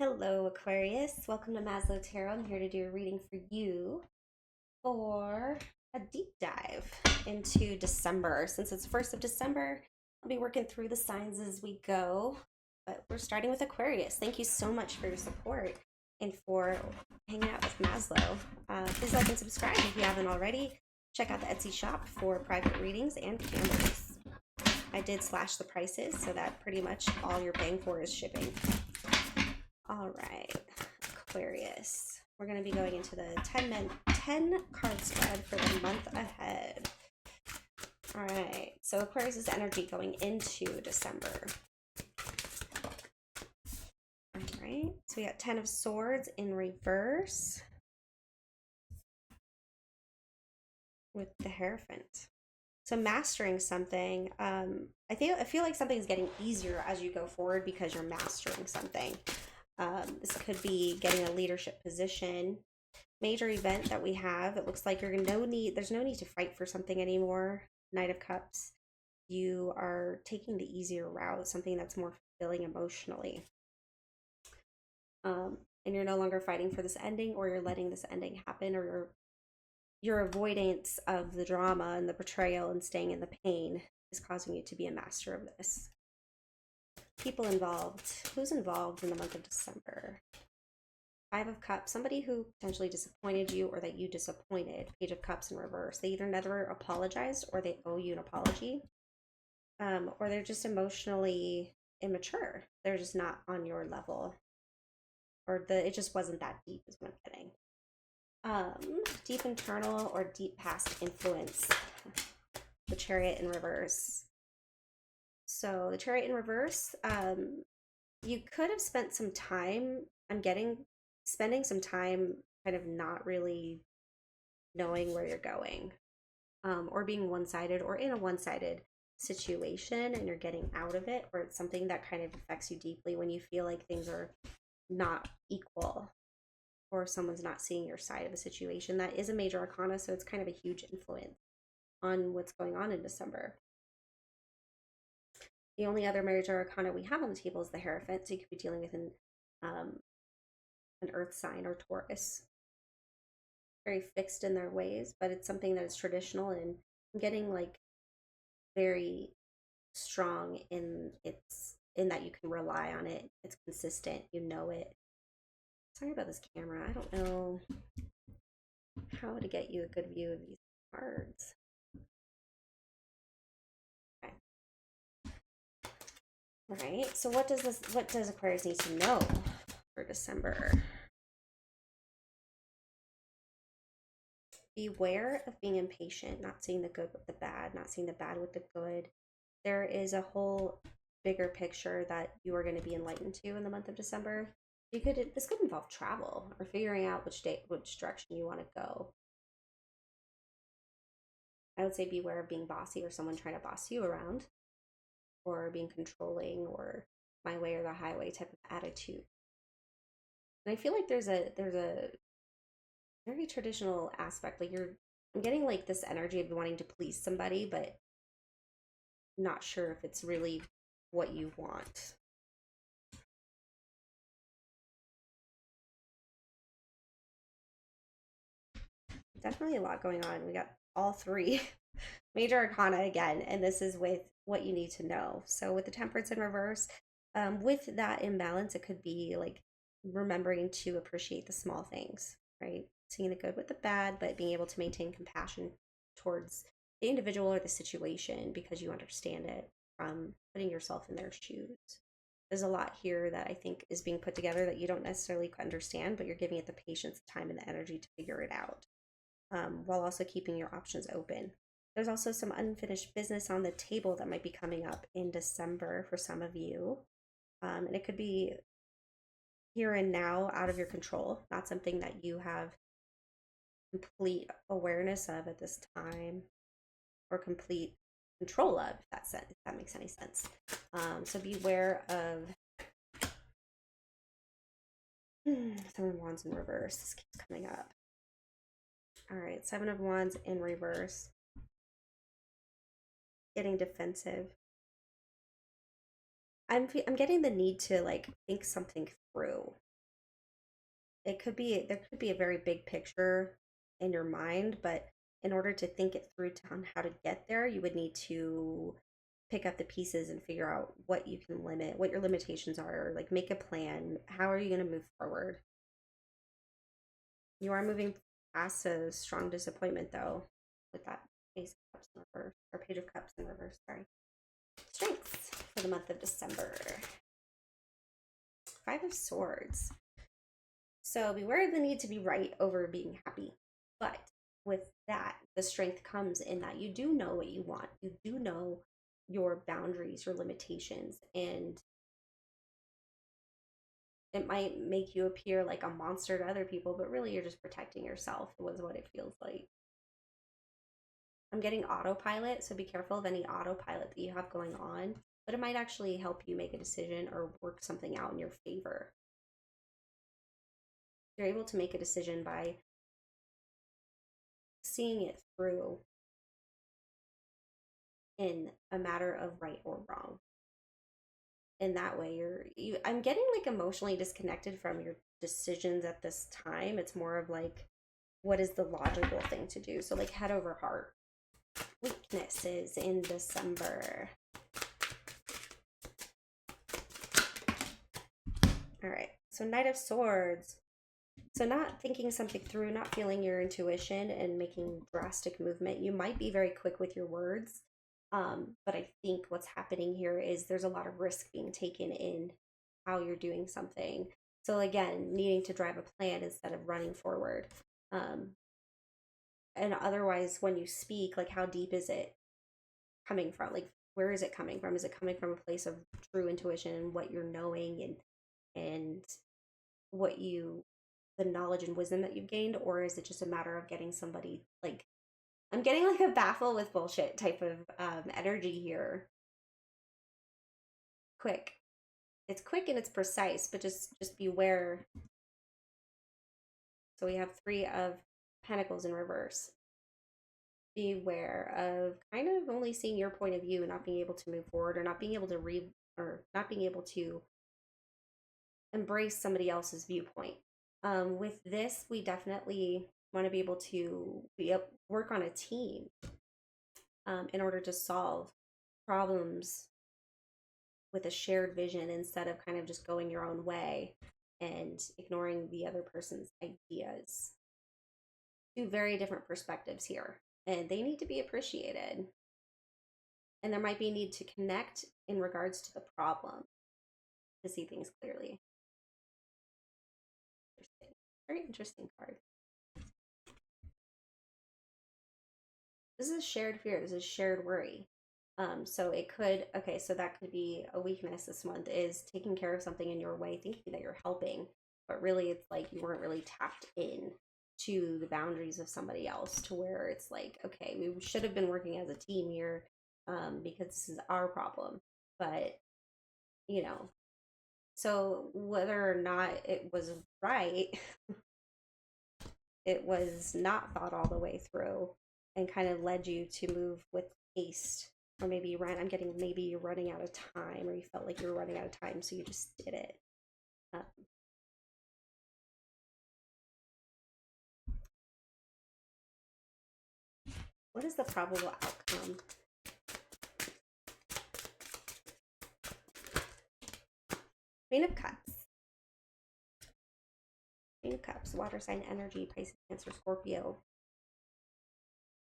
Hello, Aquarius. Welcome to Maslow Tarot. I'm here to do a reading for you for a deep dive into December. Since it's 1st of December, I'll be working through the signs as we go. But we're starting with Aquarius. Thank you so much for your support and for hanging out with Maslow. Please like and subscribe if you haven't already. Check out the Etsy shop for private readings and candles. I did slash the prices so that pretty much all you're paying for is shipping. All right, Aquarius. We're going to be going into the 10 card spread for the month ahead. All right, so Aquarius's energy going into December. All right, so we got 10 of Swords in reverse with the Hierophant. So mastering something, I feel like something's getting easier as you go forward because you're mastering something. This could be getting a leadership position. Major event that we have, it looks like there's no need to fight for something anymore. Knight of Cups. You are taking the easier route, something that's more fulfilling emotionally. And you're no longer fighting for this ending, or you're letting this ending happen, or your avoidance of the drama and the betrayal and staying in the pain is causing you to be a master of this. People involved. Who's involved in the month of December? 5 of Cups. Somebody who potentially disappointed you or that you disappointed. Page of Cups in reverse. They either never apologized or they owe you an apology. Or they're just emotionally immature. They're just not on your level. Or it just wasn't that deep is what I'm getting. Deep internal or deep past influence. The Chariot in reverse. So the Chariot in reverse, you could have spent some time, spending some time kind of not really knowing where you're going, or being one-sided or in a one-sided situation and you're getting out of it, or it's something that kind of affects you deeply when you feel like things are not equal or someone's not seeing your side of a situation. That is a major arcana, so it's kind of a huge influence on what's going on in December. The only other major arcana we have on the table is the Hierophant, so you could be dealing with an earth sign or Taurus. Very fixed in their ways, but it's something that is traditional, and I'm getting like very strong in that you can rely on it. It's consistent, you know it. Sorry about this camera. I don't know how to get you a good view of these cards. Okay. All right, so what does Aquarius need to know for December? Beware of being impatient, not seeing the good with the bad, not seeing the bad with the good. There is a whole bigger picture that you are going to be enlightened to in the month of December. This could involve travel or figuring out which direction you want to go. I would say beware of being bossy or someone trying to boss you around, or being controlling or my way or the highway type of attitude. And I feel like there's a very traditional aspect. Like I'm getting like this energy of wanting to please somebody, but not sure if it's really what you want. Definitely a lot going on. We got all 3 major arcana again, and this is with what you need to know. So with the Temperance in reverse, with that imbalance, it could be like remembering to appreciate the small things, right? Seeing the good with the bad, but being able to maintain compassion towards the individual or the situation because you understand it from putting yourself in their shoes. There's a lot here that I think is being put together that you don't necessarily understand, but you're giving it the patience, the time, and the energy to figure it out, while also keeping your options open. There's also some unfinished business on the table that might be coming up in December for some of you. And it could be here and now, out of your control, not something that you have complete awareness of at this time or complete control of, if that makes any sense. So beware of 7 of Wands in reverse. This keeps coming up. All right, 7 of Wands in reverse. Getting defensive. I'm getting the need to like think something through. there could be a very big picture in your mind, but in order to think it through on how to get there, you would need to pick up the pieces and figure out what you can limit, what your limitations are, or like make a plan. How are you going to move forward? You are moving past a strong disappointment though, with that Ace of Cups in reverse, or Page of Cups in reverse, sorry. Strengths for the month of December. Five of Swords. So beware of the need to be right over being happy. But with that, the strength comes in that you do know what you want. You do know your boundaries, your limitations, and it might make you appear like a monster to other people, but really you're just protecting yourself, was what it feels like. I'm getting autopilot, so be careful of any autopilot that you have going on, but it might actually help you make a decision or work something out in your favor. You're able to make a decision by seeing it through in a matter of right or wrong. In that way, I'm getting like emotionally disconnected from your decisions at this time. It's more of like, what is the logical thing to do? So like head over heart. Weaknesses in December. All right, so Knight of Swords. So not thinking something through, not feeling your intuition and making drastic movement. You might be very quick with your words, but I think what's happening here is there's a lot of risk being taken in how you're doing something. So again, needing to drive a plan instead of running forward. And otherwise, when you speak, like how deep is it coming from? Like where is it coming from? Is it coming from a place of true intuition and what you're knowing and what you the knowledge and wisdom that you've gained, or is it just a matter of getting somebody like I'm getting like a baffle with bullshit type of energy here. Quick. It's quick and it's precise, but just beware. So we have Three of Pentacles in reverse. Beware of kind of only seeing your point of view and not being able to move forward, or not being able to read, or not being able to embrace somebody else's viewpoint. With this, we definitely want to be able to work on a team in order to solve problems with a shared vision instead of kind of just going your own way and ignoring the other person's ideas. Two very different perspectives here, and they need to be appreciated. And there might be a need to connect in regards to the problem to see things clearly. Interesting. Very interesting card. This is shared fear. This is shared worry. So it could, okay, so that could be a weakness this month, is taking care of something in your way, thinking that you're helping, but really it's like you weren't really tapped in to the boundaries of somebody else, to where it's like, okay, we should have been working as a team here, because this is our problem. But, you know, so whether or not it was right, it was not thought all the way through and kind of led you to move with haste. Or maybe you ran, I'm getting maybe you're running out of time, or you felt like you were running out of time, so you just did it. What is the probable outcome? Queen of Cups. Queen of Cups, water sign energy, Pisces, Cancer, Scorpio.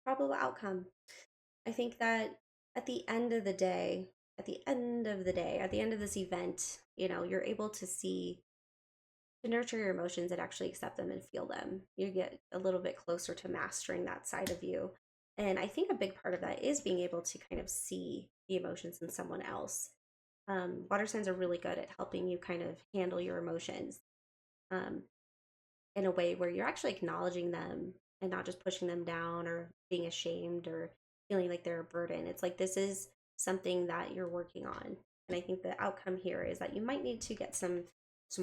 Probable outcome. I think that at the end of the day, at the end of this event, you know, you're able to see, to nurture your emotions and actually accept them and feel them. You get a little bit closer to mastering that side of you. And I think a big part of that is being able to kind of see the emotions in someone else. Water signs are really good at helping you kind of handle your emotions in a way where you're actually acknowledging them and not just pushing them down or being ashamed or feeling like they're a burden. It's like this is something that you're working on. And I think the outcome here is that you might need to get some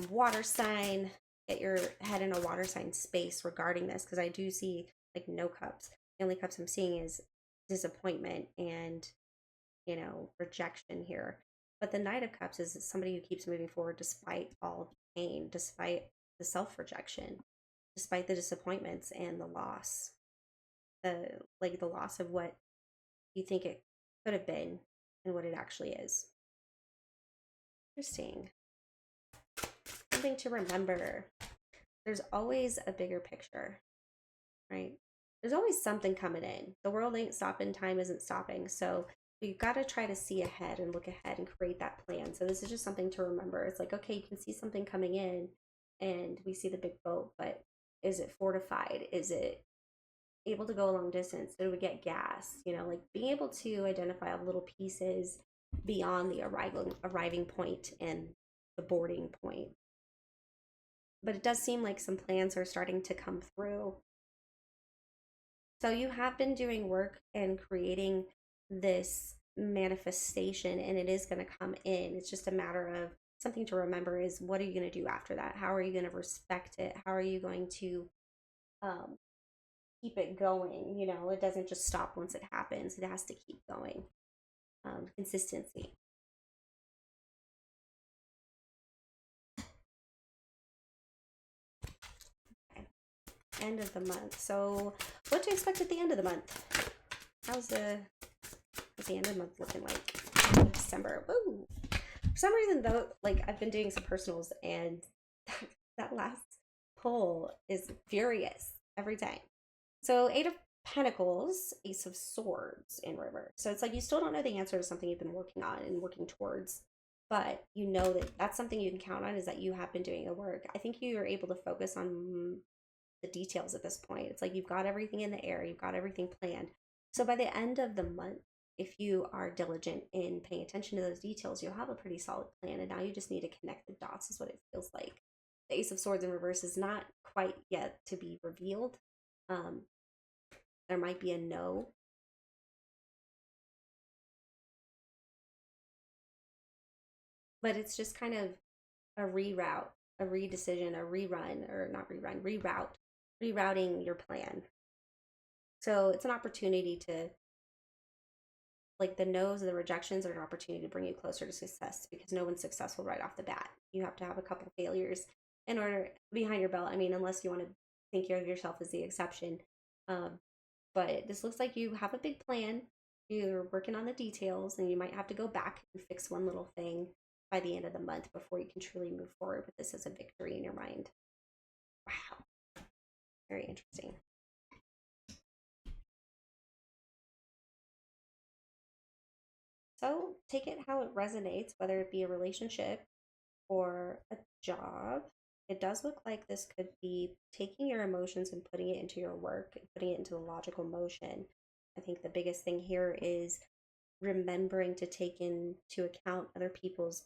water sign, get your head in a water sign space regarding this, because I do see like no cups. The only cups I'm seeing is disappointment and, you know, rejection here. But the Knight of Cups is somebody who keeps moving forward despite all the pain, despite the self-rejection, despite the disappointments and the loss, the loss of what you think it could have been and what it actually is. Interesting. Something to remember. There's always a bigger picture, right? There's always something coming in. The world ain't stopping, time isn't stopping. So you've got to try to see ahead and look ahead and create that plan. So this is just something to remember. It's like, okay, you can see something coming in and we see the big boat, but is it fortified? Is it able to go a long distance? Did we get gas? You know, like being able to identify little pieces beyond the arriving point and the boarding point. But it does seem like some plans are starting to come through. So you have been doing work and creating this manifestation, and it is going to come in. It's just a matter of something to remember is, what are you going to do after that? How are you going to respect it? How are you going to keep it going? You know, it doesn't just stop once it happens. It has to keep going. Consistency. Okay. End of the month. So what to expect at the end of the month? How's the end of the month looking like? December. Woo! For some reason though, like I've been doing some personals and that last pull is furious every time. So 8 of Pentacles, Ace of Swords in reverse. So it's like you still don't know the answer to something you've been working on and working towards, but you know that that's something you can count on, is that you have been doing the work. I think you are able to focus on the details at this point. It's like you've got everything in the air, you've got everything planned. So by the end of the month, if you are diligent in paying attention to those details, you'll have a pretty solid plan. And now you just need to connect the dots, is what it feels like. The Ace of Swords in reverse is not quite yet to be revealed. There might be a no. But it's just kind of a reroute, a redecision, a rerun, or not rerun, rerouting your plan. So it's an opportunity to, like the no's and the rejections are an opportunity to bring you closer to success, because no one's successful right off the bat. You have to have a couple failures in order behind your belt. I mean, unless you want to think of yourself as the exception. But this looks like you have a big plan. You're working on the details, and you might have to go back and fix one little thing by the end of the month before you can truly move forward with this as a victory in your mind. Wow. Very interesting. So take it how it resonates, whether it be a relationship or a job. It does look like this could be taking your emotions and putting it into your work and putting it into the logical motion. I think the biggest thing here is remembering to take into account other people's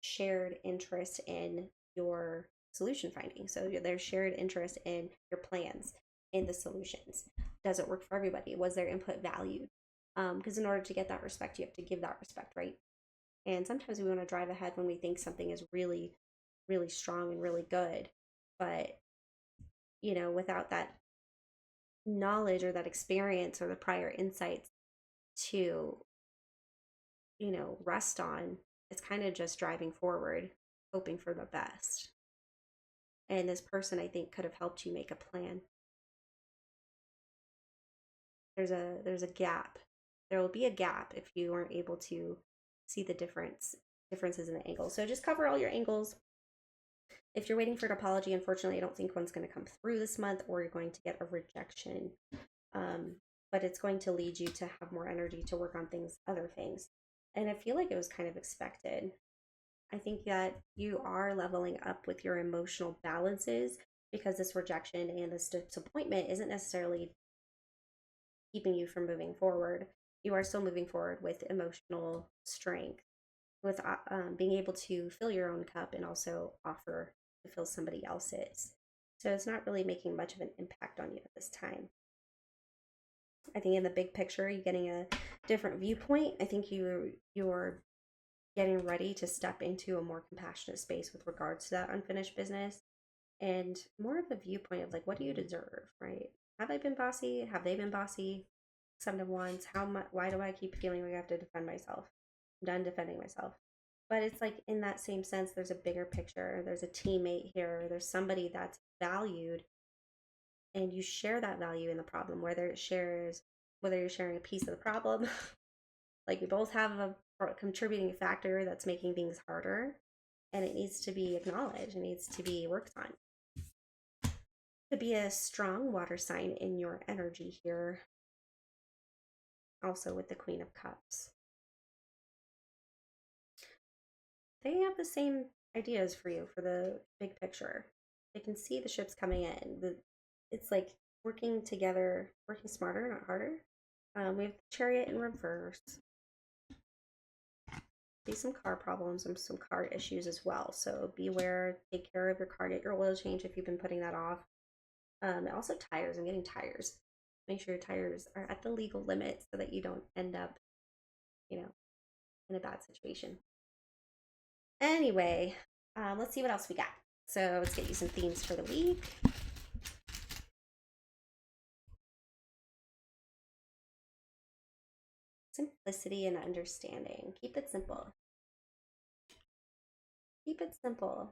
shared interest in your solution finding. So their shared interest in your plans, in the solutions. Does it work for everybody? Was their input valued? Because in order to get that respect, you have to give that respect, right? And sometimes we want to drive ahead when we think something is really, really strong and really good. But, you know, without that knowledge or that experience or the prior insights to, you know, rest on, it's kind of just driving forward, hoping for the best. And this person, I think, could have helped you make a plan. There's a gap. There will be a gap if you aren't able to see the differences in the angles. So just cover all your angles. If you're waiting for an apology, unfortunately, I don't think one's going to come through this month, or you're going to get a rejection. But it's going to lead you to have more energy to work on other things. And I feel like it was kind of expected. I think that you are leveling up with your emotional balances, because this rejection and this disappointment isn't necessarily keeping you from moving forward. You are still moving forward with emotional strength, with being able to fill your own cup and also offer to fill somebody else's. So it's not really making much of an impact on you at this time. I think in the big picture, you're getting a different viewpoint. I think you're getting ready to step into a more compassionate space with regards to that unfinished business, and more of a viewpoint of like, what do you deserve, right? Have I been bossy? Have they been bossy? 7 of Wands. How much? Why do I keep feeling like I have to defend myself? I'm done defending myself. But it's like in that same sense, there's a bigger picture. There's a teammate here. There's somebody that's valued, and you share that value in the problem, whether you're sharing a piece of the problem, like we both have a contributing factor that's making things harder, and it needs to be acknowledged. It needs to be worked on. To be a strong water sign in your energy here, also with the Queen of Cups. They have the same ideas for you for the big picture. They can see the ships coming in. It's like working together, working smarter, not harder. We have Chariot in reverse. Be some car problems and some car issues as well. So be aware, take care of your car, get your oil change if you've been putting that off. And also tires. I'm getting tires. Make sure your tires are at the legal limit so that you don't end up, in a bad situation. Anyway, let's see what else we got. So let's get you some themes for the week. Simplicity and understanding. Keep it simple. Keep it simple.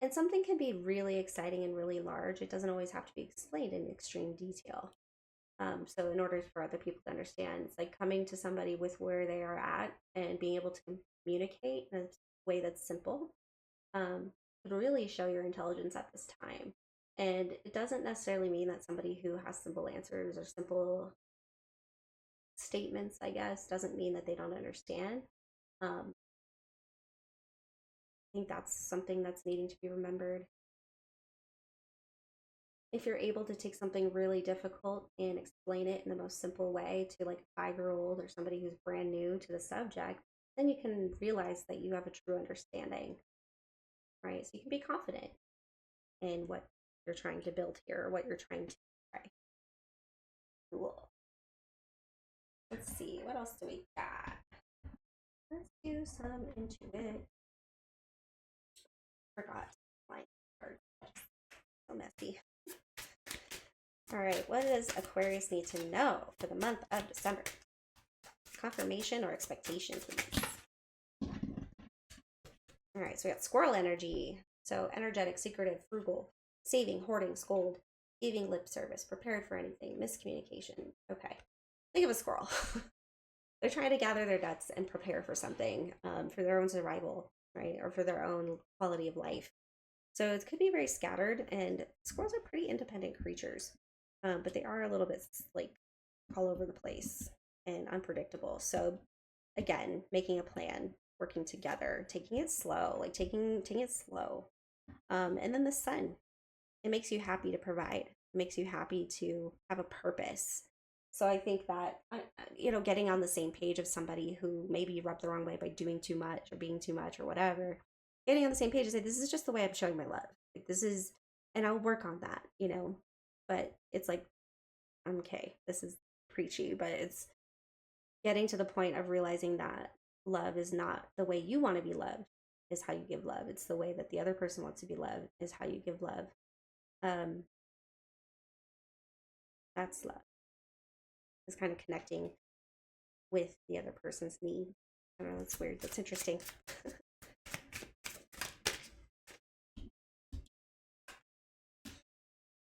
And something can be really exciting and really large. It doesn't always have to be explained in extreme detail. So in order for other people to understand, it's like coming to somebody with where they are at and being able to communicate in a way that's simple would really show your intelligence at this time. And it doesn't necessarily mean that somebody who has simple answers or simple statements, I guess, doesn't mean that they don't understand. I think that's something that's needing to be remembered. If you're able to take something really difficult and explain it in the most simple way to like a 5-year-old or somebody who's brand new to the subject, then you can realize that you have a true understanding, right? So you can be confident in what you're trying to build here or what you're trying to try. Cool. Let's see, what else do we got? Let's do some intuit. Forgot my card. So messy. All right, what does Aquarius need to know for the month of December? Confirmation or expectation, please. All right, so we got squirrel energy. So energetic, secretive, frugal, saving, hoarding, scold, giving lip service, prepared for anything, miscommunication. Okay, think of a squirrel. They're trying to gather their nuts and prepare for something, for their own survival, right? Or for their own quality of life. So it could be very scattered, and squirrels are pretty independent creatures, but they are a little bit like all over the place and unpredictable. So again, making a plan, working together, taking it slow, like taking it slow. And then the sun, it makes you happy to provide. It makes you happy to have a purpose. So I think that getting on the same page of somebody who maybe you rubbed the wrong way by doing too much or being too much or whatever, getting on the same page and say, this is just the way I'm showing my love. Like this is, and I'll work on that, But it's like, okay, this is preachy, but it's getting to the point of realizing that love is not the way you want to be loved is how you give love. It's the way that the other person wants to be loved is how you give love. That's love. It's kind of connecting with the other person's need. I don't know, that's weird. That's interesting.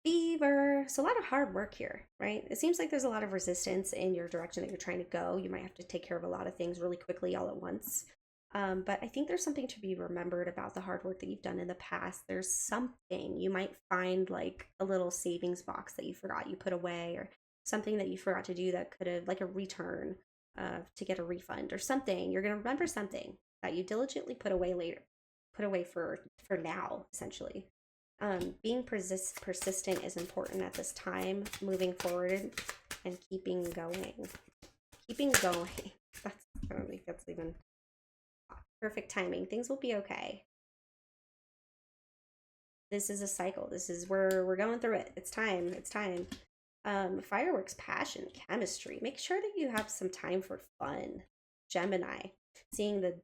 Beaver. So a lot of hard work here, right? It seems like there's a lot of resistance in your direction that you're trying to go. You might have to take care of a lot of things really quickly all at once. But I think there's something to be remembered about the hard work that you've done in the past. There's something you might find like a little savings box that you forgot you put away, or something that you forgot to do that could have, like a return to get a refund or something. You're going to remember something that you diligently put away later, put away for now, essentially. Being persistent is important at this time, moving forward and keeping going. Keeping going. I don't think that's even perfect timing. Things will be okay. This is a cycle. This is where we're going through it. It's time. It's time. Fireworks, passion, chemistry. Make sure that you have some time for fun. Gemini, seeing the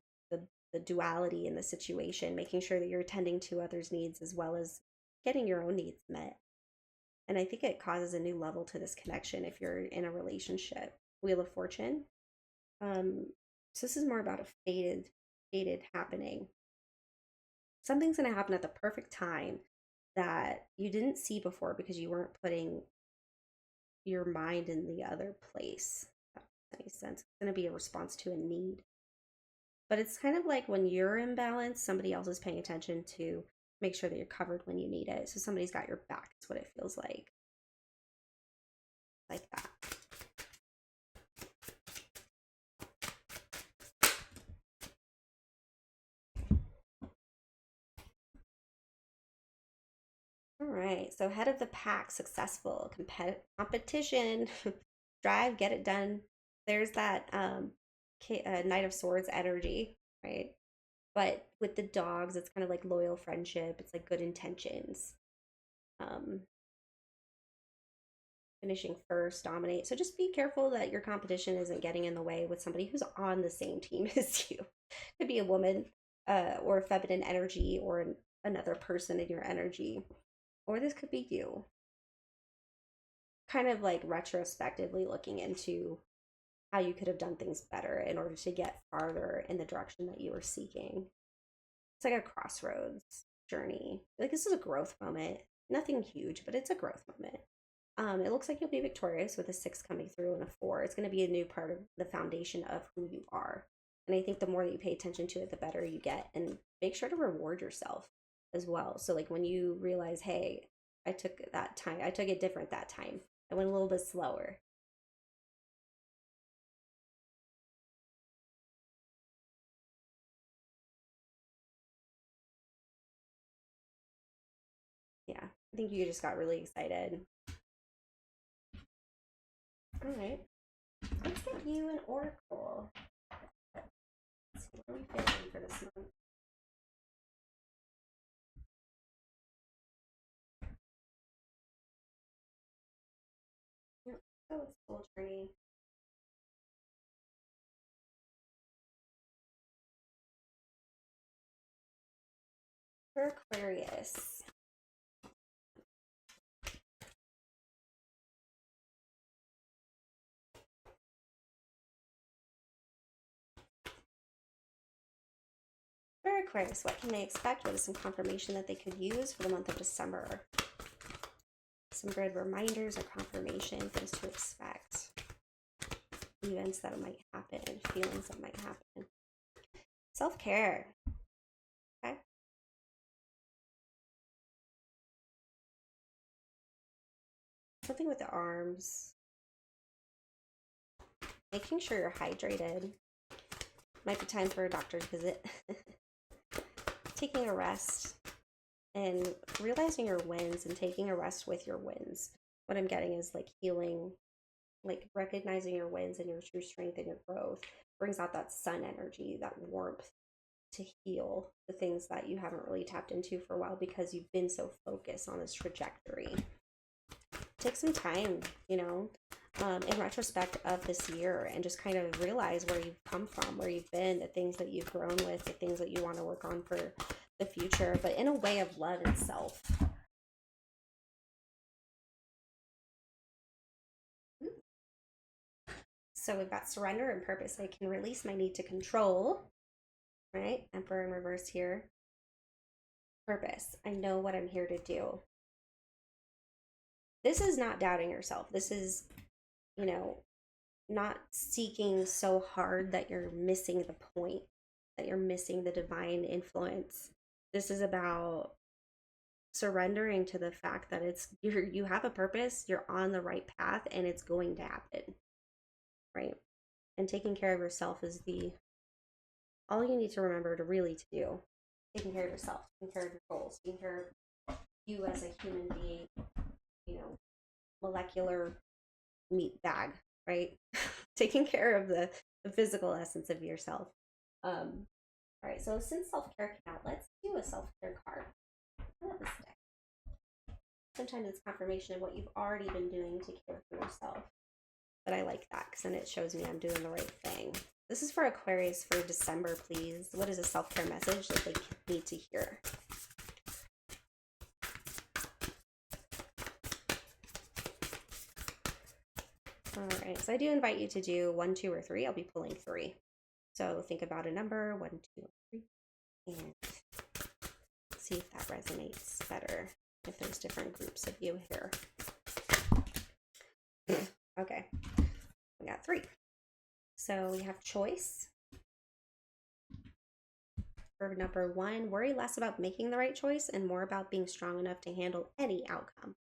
duality in the situation, making sure that you're attending to others' needs as well as getting your own needs met. And I think it causes a new level to this connection if you're in a relationship. Wheel of Fortune. So this is more about a faded anticipated happening. Something's going to happen at the perfect time that you didn't see before because you weren't putting your mind in the other place. If that makes sense. It's going to be a response to a need. But it's kind of like when you're in balance, somebody else is paying attention to make sure that you're covered when you need it. So somebody's got your back. It's what it feels like. Like that. All right, so head of the pack, successful, competition, drive, get it done. There's that Knight of Swords energy, right? But with the dogs, it's kind of like loyal friendship. It's like good intentions. Finishing first, dominate. So just be careful that your competition isn't getting in the way with somebody who's on the same team as you. Could be a woman or feminine energy or another person in your energy. Or this could be you. Kind of like retrospectively looking into how you could have done things better in order to get farther in the direction that you were seeking. It's like a crossroads journey. Like this is a growth moment. Nothing huge, but it's a growth moment. It looks like you'll be victorious with a 6 coming through and a 4. It's going to be a new part of the foundation of who you are. And I think the more that you pay attention to it, the better you get. And make sure to reward yourself as well. So like when you realize, hey, I took that time, I took it different that time. I went a little bit slower. Yeah, I think you just got really excited. All right, let's get you an oracle. Let's see, what are we feeling for this month? Yep, so it's soul journey. For Aquarius. For Aquarius, what can they expect? What is some confirmation that they could use for the month of December? Some good reminders or confirmation, things to expect, events that might happen, feelings that might happen. Self-care. Okay. Something with the arms. Making sure you're hydrated. Might be time for a doctor's visit. Taking a rest and realizing your wins and taking a rest with your wins. What I'm getting is like healing, like recognizing your wins and your true strength and your growth brings out that sun energy, that warmth to heal the things that you haven't really tapped into for a while because you've been so focused on this trajectory. Take some time, you know, in retrospect of this year and just kind of realize where you've come from, where you've been, the things that you've grown with, the things that you want to work on for the future, but in a way of love itself. So we've got surrender and purpose. I can release my need to control, right? Emperor in reverse here. Purpose. I know what I'm here to do. This is not doubting yourself. This is, you know, not seeking so hard that you're missing the point, that you're missing the divine influence. This is about surrendering to the fact that you have a purpose, you're on the right path, and it's going to happen, right? And taking care of yourself is all you need to remember to really do. Taking care of yourself, taking care of your goals, taking care of you as a human being, you know, molecular meat bag, right? Taking care of the physical essence of yourself. All right, so since self-care came out, let's do a self-care card. I love this deck. Sometimes it's confirmation of what you've already been doing to care for yourself. But I like that because then it shows me I'm doing the right thing. This is for Aquarius for December, please. What is a self-care message that they need to hear? All right, so I do invite you to do 1, 2, or 3. I'll be pulling 3. So think about a number, 1, 2, 3, and see if that resonates better, if there's different groups of you here. Okay, we got 3. So we have choice. For number 1, worry less about making the right choice and more about being strong enough to handle any outcome.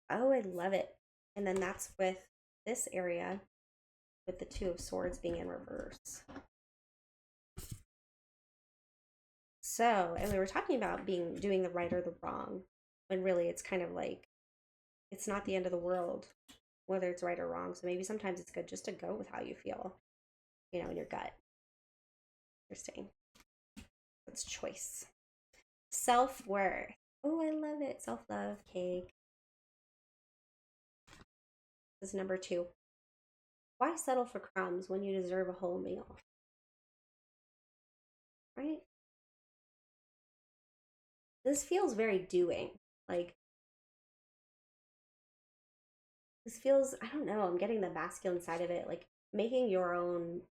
Oh, I love it. And then that's with this area with the 2 of Swords being in reverse. So, and we were talking about doing the right or the wrong, when really it's kind of like, it's not the end of the world, whether it's right or wrong. So maybe sometimes it's good just to go with how you feel, you know, in your gut. Interesting. That's choice. Self-worth. Oh, I love it. Self-love, cake. This is number 2. Why settle for crumbs when you deserve a whole meal? Right? This feels very doing. Like, this feels, I don't know, I'm getting the masculine side of it, like making your own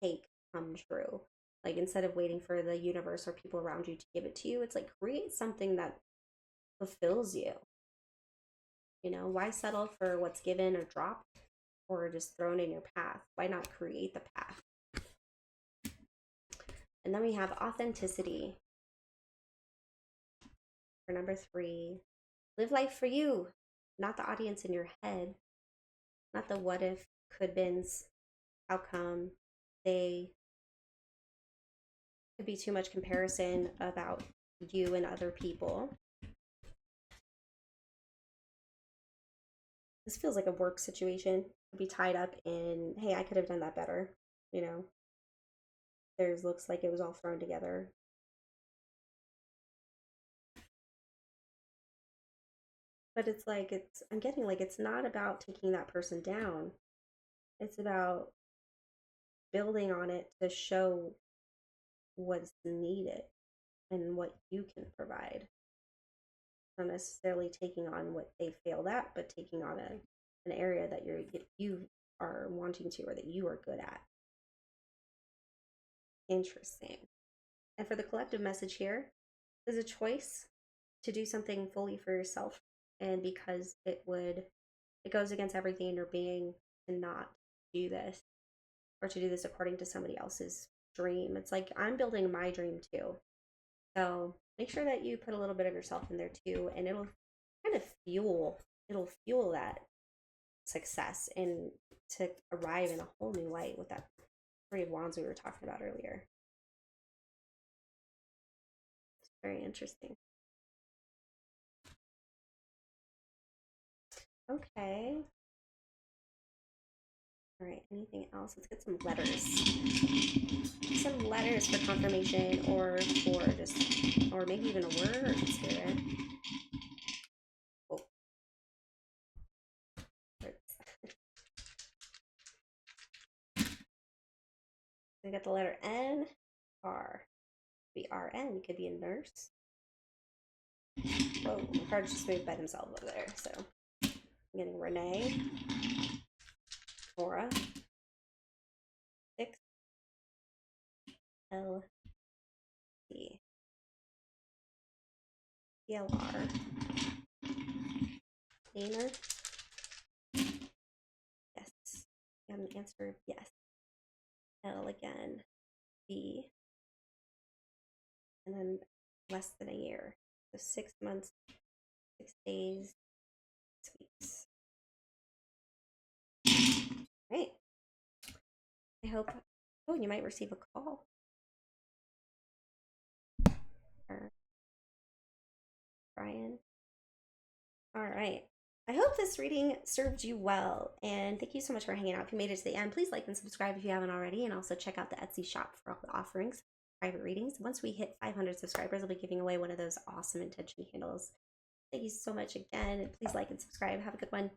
cake come true. Like, instead of waiting for the universe or people around you to give it to you, it's like create something that fulfills you. You know, why settle for what's given or dropped or just thrown in your path? Why not create the path? And then we have authenticity. For number 3, live life for you, not the audience in your head, not the what if, could beens, how come. They could be too much comparison about you and other people. This feels like a work situation. Could be tied up in, hey, I could have done that better. You know, there's looks like it was all thrown together. But it's like, I'm getting like, it's not about taking that person down. It's about building on it to show what's needed and what you can provide. Not necessarily taking on what they failed at, but taking on an area that you are wanting to, or that you are good at. Interesting. And for the collective message here, there's a choice to do something fully for yourself, and because it goes against everything in your being to not do this, or to do this according to somebody else's dream. It's like, I'm building my dream too. So make sure that you put a little bit of yourself in there too, and it'll kind of fuel that success and to arrive in a whole new light with that 3 of Wands we were talking about earlier. It's very interesting. Okay. All right, anything else? Let's get some letters. Some letters for confirmation, or for just, or maybe even a word, Spirit. Oh. We got the letter N, R. Could be RN, could be a nurse. Whoa, my card just moved by themselves over there. So I'm getting Renee, Laura, 6, L, C, PLR, Dana. Yes. Got an answer of yes. L again. B. And then less than a year. So 6 months, 6 days, 6 weeks. Right. I hope, oh, you might receive a call. Or Brian. All right. I hope this reading served you well, and thank you so much for hanging out. If you made it to the end, please like and subscribe if you haven't already, and also check out the Etsy shop for all the offerings, private readings. Once we hit 500 subscribers, I'll be giving away one of those awesome intention candles. Thank you so much again, and please like and subscribe. Have a good one.